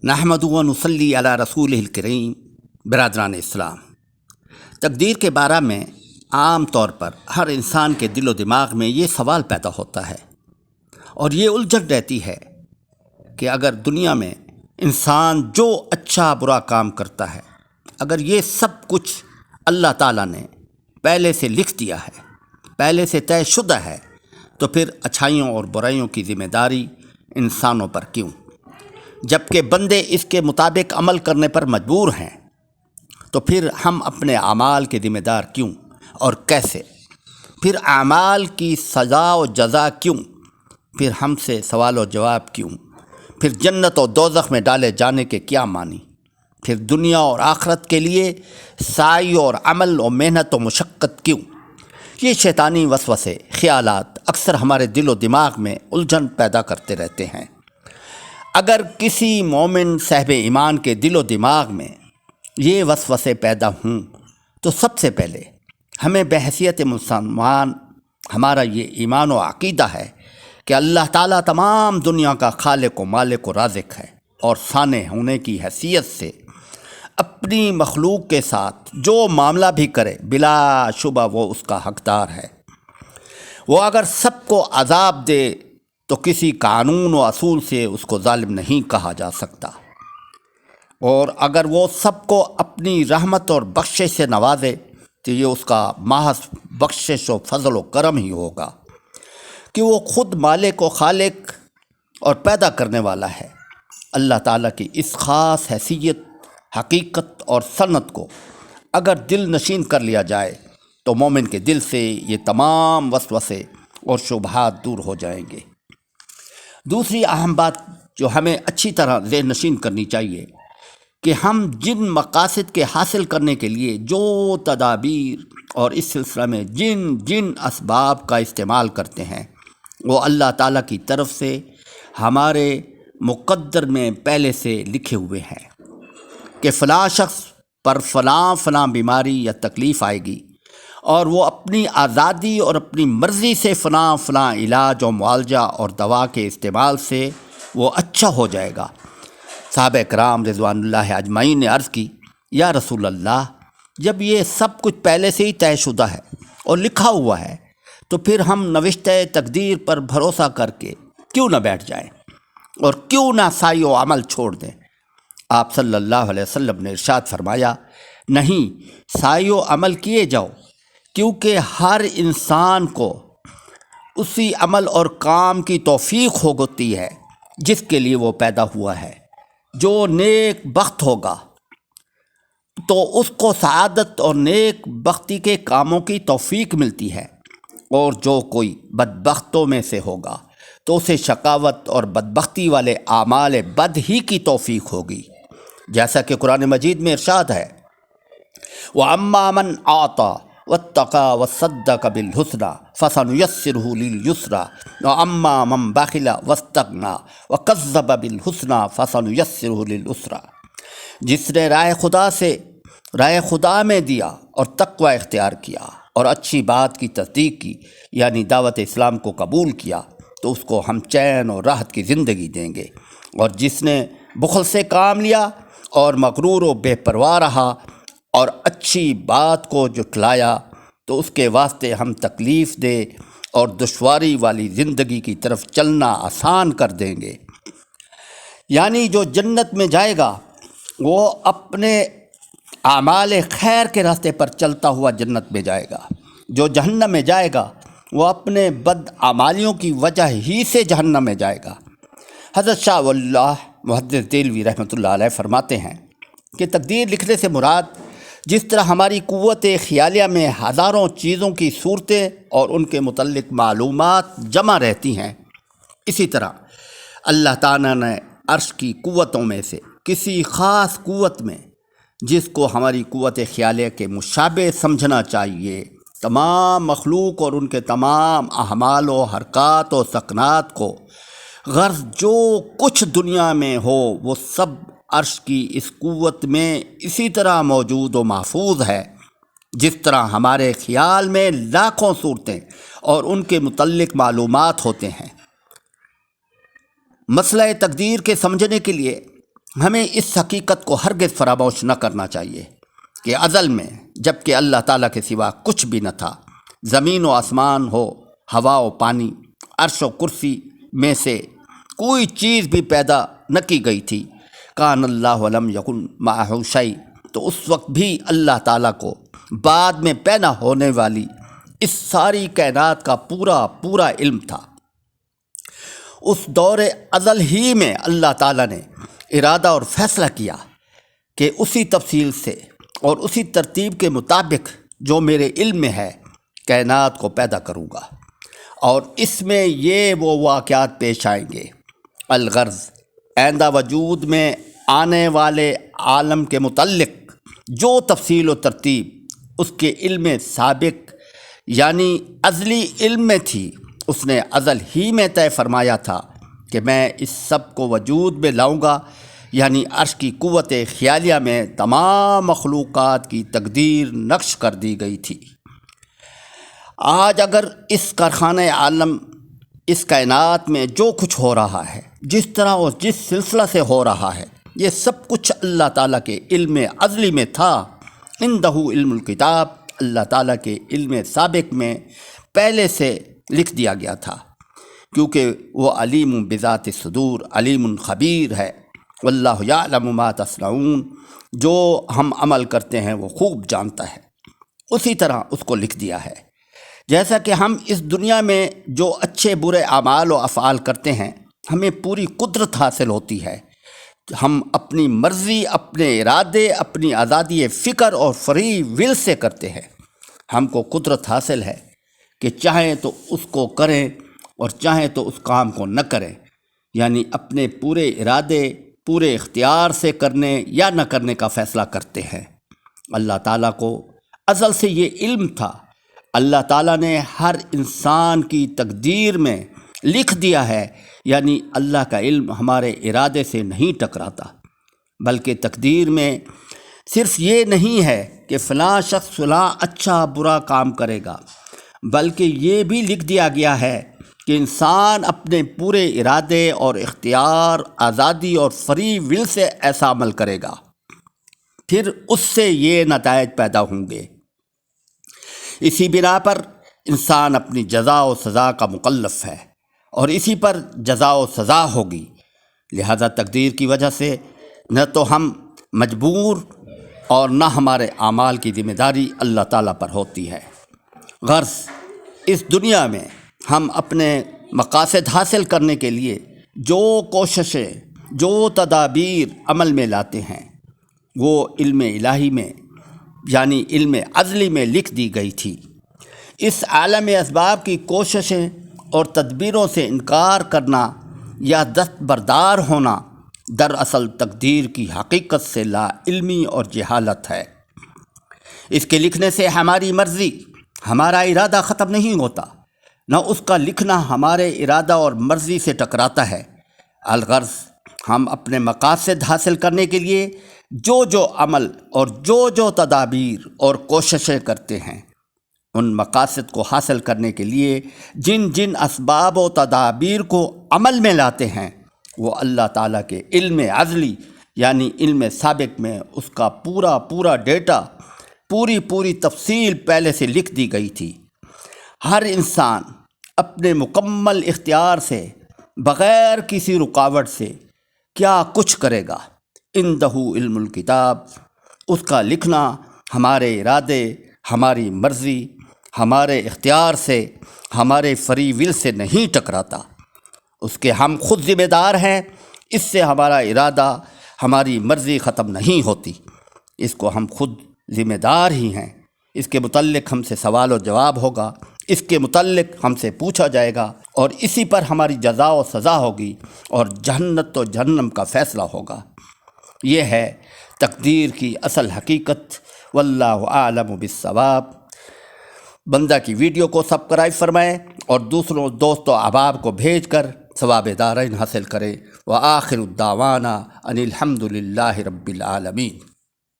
نحمد و نصلی علی رسول الکریم۔ برادران اسلام، تقدیر کے بارے میں عام طور پر ہر انسان کے دل و دماغ میں یہ سوال پیدا ہوتا ہے اور یہ الجھن رہتی ہے کہ اگر دنیا میں انسان جو اچھا برا کام کرتا ہے، اگر یہ سب کچھ اللہ تعالیٰ نے پہلے سے لکھ دیا ہے، پہلے سے طے شدہ ہے، تو پھر اچھائیوں اور برائیوں کی ذمہ داری انسانوں پر کیوں؟ جبکہ بندے اس کے مطابق عمل کرنے پر مجبور ہیں، تو پھر ہم اپنے اعمال کے ذمہ دار کیوں اور کیسے؟ پھر اعمال کی سزا و جزا کیوں؟ پھر ہم سے سوال و جواب کیوں؟ پھر جنت و دوزخ میں ڈالے جانے کے کیا معنی؟ پھر دنیا اور آخرت کے لیے سعی اور عمل و محنت و مشقت کیوں؟ یہ شیطانی وسوسے، خیالات اکثر ہمارے دل و دماغ میں الجھن پیدا کرتے رہتے ہیں۔ اگر کسی مومن صاحب ایمان کے دل و دماغ میں یہ وسوسے پیدا ہوں تو سب سے پہلے ہمیں بحیثیت مسلمان ہمارا یہ ایمان و عقیدہ ہے کہ اللہ تعالیٰ تمام دنیا کا خالق و مالک و رازق ہے، اور صانع ہونے کی حیثیت سے اپنی مخلوق کے ساتھ جو معاملہ بھی کرے بلا شبہ وہ اس کا حقدار ہے۔ وہ اگر سب کو عذاب دے تو کسی قانون و اصول سے اس کو ظالم نہیں کہا جا سکتا، اور اگر وہ سب کو اپنی رحمت اور بخشش سے نوازے تو یہ اس کا محض بخشش و فضل و کرم ہی ہوگا کہ وہ خود مالک و خالق اور پیدا کرنے والا ہے۔ اللہ تعالیٰ کی اس خاص حیثیت، حقیقت اور سنت کو اگر دل نشین کر لیا جائے تو مومن کے دل سے یہ تمام وسوسے اور شبہات دور ہو جائیں گے۔ دوسری اہم بات جو ہمیں اچھی طرح ذہن نشین کرنی چاہیے کہ ہم جن مقاصد کے حاصل کرنے کے لیے جو تدابیر اور اس سلسلہ میں جن اسباب کا استعمال کرتے ہیں وہ اللہ تعالیٰ کی طرف سے ہمارے مقدر میں پہلے سے لکھے ہوئے ہیں کہ فلاں شخص پر فلاں بیماری یا تکلیف آئے گی، اور وہ اپنی آزادی اور اپنی مرضی سے فلاں علاج و معالجہ اور دوا کے استعمال سے وہ اچھا ہو جائے گا۔ صحابہ کرام رضوان اللہ اجمعین نے عرض کی، یا رسول اللہ، جب یہ سب کچھ پہلے سے ہی طے شدہ ہے اور لکھا ہوا ہے تو پھر ہم نوشتہ تقدیر پر بھروسہ کر کے کیوں نہ بیٹھ جائیں اور کیوں نہ سعی و عمل چھوڑ دیں؟ آپ صلی اللہ علیہ وسلم نے ارشاد فرمایا، نہیں، سعی و عمل کیے جاؤ، کیونکہ ہر انسان کو اسی عمل اور کام کی توفیق ہوتی ہے جس کے لیے وہ پیدا ہوا ہے۔ جو نیک بخت ہوگا تو اس کو سعادت اور نیک بختی کے کاموں کی توفیق ملتی ہے، اور جو کوئی بدبختوں میں سے ہوگا تو اسے شقاوت اور بدبختی والے اعمال بد ہی کی توفیق ہوگی، جیسا کہ قرآن مجید میں ارشاد ہے، وَأَمَّا مَنْ أَعْطَى وَاتَّقَى وَصَدَّقَ بِالْحُسْنَى فَسَنُيَسِّرُهُ لِلْيُسْرَى وَأَمَّا مَنْ بَخِلَ وَاسْتَغْنَى وَكَذَّبَ بِالْحُسْنَى فَسَنُيَسِّرُهُ لِلْعُسْرَى۔ جس نے رائے خدا میں دیا اور تقوی اختیار کیا اور اچھی بات کی تصدیق کی، یعنی دعوت اسلام کو قبول کیا، تو اس کو ہم چین اور راحت کی زندگی دیں گے۔ اور جس نے بخل سے کام لیا اور مغرور و بے پرواہ رہا اور اچھی بات کو جھٹلایا، تو اس کے واسطے ہم تکلیف دے اور دشواری والی زندگی کی طرف چلنا آسان کر دیں گے۔ یعنی جو جنت میں جائے گا وہ اپنے اعمال خیر کے راستے پر چلتا ہوا جنت میں جائے گا، جو جہنم میں جائے گا وہ اپنے بد اعمالیوں کی وجہ ہی سے جہنم میں جائے گا۔ حضرت شاہ ولی اللہ محدث دہلوی رحمۃ اللہ علیہ فرماتے ہیں کہ تقدیر لکھنے سے مراد جس طرح ہماری قوت خیالیہ میں ہزاروں چیزوں کی صورتیں اور ان کے متعلق معلومات جمع رہتی ہیں، اسی طرح اللہ تعالیٰ نے عرش کی قوتوں میں سے کسی خاص قوت میں، جس کو ہماری قوت خیالیہ کے مشابہ سمجھنا چاہیے، تمام مخلوق اور ان کے تمام اعمال و حرکات و سکنات کو، غرض جو کچھ دنیا میں ہو وہ سب عرش کی اس قوت میں اسی طرح موجود و محفوظ ہے جس طرح ہمارے خیال میں لاکھوں صورتیں اور ان کے متعلق معلومات ہوتے ہیں۔ مسئلہ تقدیر کے سمجھنے کے لیے ہمیں اس حقیقت کو ہرگز فراموش نہ کرنا چاہیے کہ ازل میں جب کہ اللہ تعالیٰ کے سوا کچھ بھی نہ تھا، زمین و آسمان ہو، ہوا و پانی، عرش و کرسی میں سے کوئی چیز بھی پیدا نہ کی گئی تھی، کان اللہ لم یکن معہ شیء، تو اس وقت بھی اللہ تعالیٰ کو بعد میں پیدا ہونے والی اس ساری کائنات کا پورا علم تھا۔ اس دور ازل ہی میں اللہ تعالیٰ نے ارادہ اور فیصلہ کیا کہ اسی تفصیل سے اور اسی ترتیب کے مطابق جو میرے علم میں ہے کائنات کو پیدا کروں گا، اور اس میں یہ وہ واقعات پیش آئیں گے۔ الغرض آئندہ وجود میں آنے والے عالم کے متعلق جو تفصیل و ترتیب اس کے علم سابق یعنی ازلی علم میں تھی، اس نے ازل ہی میں طے فرمایا تھا کہ میں اس سب کو وجود میں لاؤں گا، یعنی عرش کی قوت خیالیہ میں تمام مخلوقات کی تقدیر نقش کر دی گئی تھی۔ آج اگر اس کارخانہ عالم، اس کائنات میں جو کچھ ہو رہا ہے، جس طرح اور جس سلسلہ سے ہو رہا ہے، یہ سب کچھ اللہ تعالیٰ کے علم ازلی میں تھا۔ عندہ علم الکتاب، اللہ تعالیٰ کے علم سابق میں پہلے سے لکھ دیا گیا تھا، کیونکہ وہ علیم بذات الصدور، علیم خبیر ہے۔ واللہ یعلم ما تصنعون، جو ہم عمل کرتے ہیں وہ خوب جانتا ہے، اسی طرح اس کو لکھ دیا ہے۔ جیسا کہ ہم اس دنیا میں جو اچھے برے اعمال و افعال کرتے ہیں ہمیں پوری قدرت حاصل ہوتی ہے، ہم اپنی مرضی، اپنے ارادے، اپنی آزادی فکر اور فری ول سے کرتے ہیں۔ ہم کو قدرت حاصل ہے کہ چاہیں تو اس کو کریں اور چاہیں تو اس کام کو نہ کریں، یعنی اپنے پورے ارادے، پورے اختیار سے کرنے یا نہ کرنے کا فیصلہ کرتے ہیں۔ اللہ تعالیٰ کو ازل سے یہ علم تھا۔ اللہ تعالیٰ نے ہر انسان کی تقدیر میں لکھ دیا ہے، یعنی اللہ کا علم ہمارے ارادے سے نہیں ٹکراتا، بلکہ تقدیر میں صرف یہ نہیں ہے کہ فلاں شخص فلاں اچھا برا کام کرے گا، بلکہ یہ بھی لکھ دیا گیا ہے کہ انسان اپنے پورے ارادے اور اختیار، آزادی اور فری ول سے ایسا عمل کرے گا، پھر اس سے یہ نتائج پیدا ہوں گے۔ اسی بنا پر انسان اپنی جزا و سزا کا مکلف ہے، اور اسی پر جزا و سزا ہوگی۔ لہذا تقدیر کی وجہ سے نہ تو ہم مجبور اور نہ ہمارے اعمال کی ذمہ داری اللہ تعالیٰ پر ہوتی ہے۔ غرض اس دنیا میں ہم اپنے مقاصد حاصل کرنے کے لیے جو کوششیں، جو تدابیر عمل میں لاتے ہیں، وہ علم الہی میں یعنی علم ازلی میں لکھ دی گئی تھی۔ اس عالم اسباب کی کوششیں اور تدبیروں سے انکار کرنا یا دستبردار ہونا دراصل تقدیر کی حقیقت سے لا علمی اور جہالت ہے۔ اس کے لکھنے سے ہماری مرضی، ہمارا ارادہ ختم نہیں ہوتا، نہ اس کا لکھنا ہمارے ارادہ اور مرضی سے ٹکراتا ہے۔ الغرض ہم اپنے مقاصد حاصل کرنے کے لیے جو عمل اور جو تدابیر اور کوششیں کرتے ہیں، ان مقاصد کو حاصل کرنے کے لیے جن اسباب و تدابیر کو عمل میں لاتے ہیں، وہ اللہ تعالیٰ کے علم ازلی یعنی علم سابق میں اس کا پورا ڈیٹا، پوری تفصیل پہلے سے لکھ دی گئی تھی۔ ہر انسان اپنے مکمل اختیار سے، بغیر کسی رکاوٹ سے کیا کچھ کرے گا، عندہ علم الکتاب، اس کا لکھنا ہمارے ارادے، ہماری مرضی، ہمارے اختیار سے، ہمارے فری ول سے نہیں ٹکراتا، اس کے ہم خود ذمہ دار ہیں۔ اس سے ہمارا ارادہ، ہماری مرضی ختم نہیں ہوتی، اس کو ہم خود ذمہ دار ہی ہیں۔ اس کے متعلق ہم سے سوال و جواب ہوگا، اس کے متعلق ہم سے پوچھا جائے گا، اور اسی پر ہماری جزا و سزا ہوگی اور جنت و جہنم کا فیصلہ ہوگا۔ یہ ہے تقدیر کی اصل حقیقت۔ واللہ اعلم بالصواب۔ بندہ کی ویڈیو کو سبسکرائب فرمائیں اور دوسروں دوست و احباب کو بھیج کر ثواب دارین حاصل کریں۔ وآخر الدعوانا ان الحمد للہ رب العالمین۔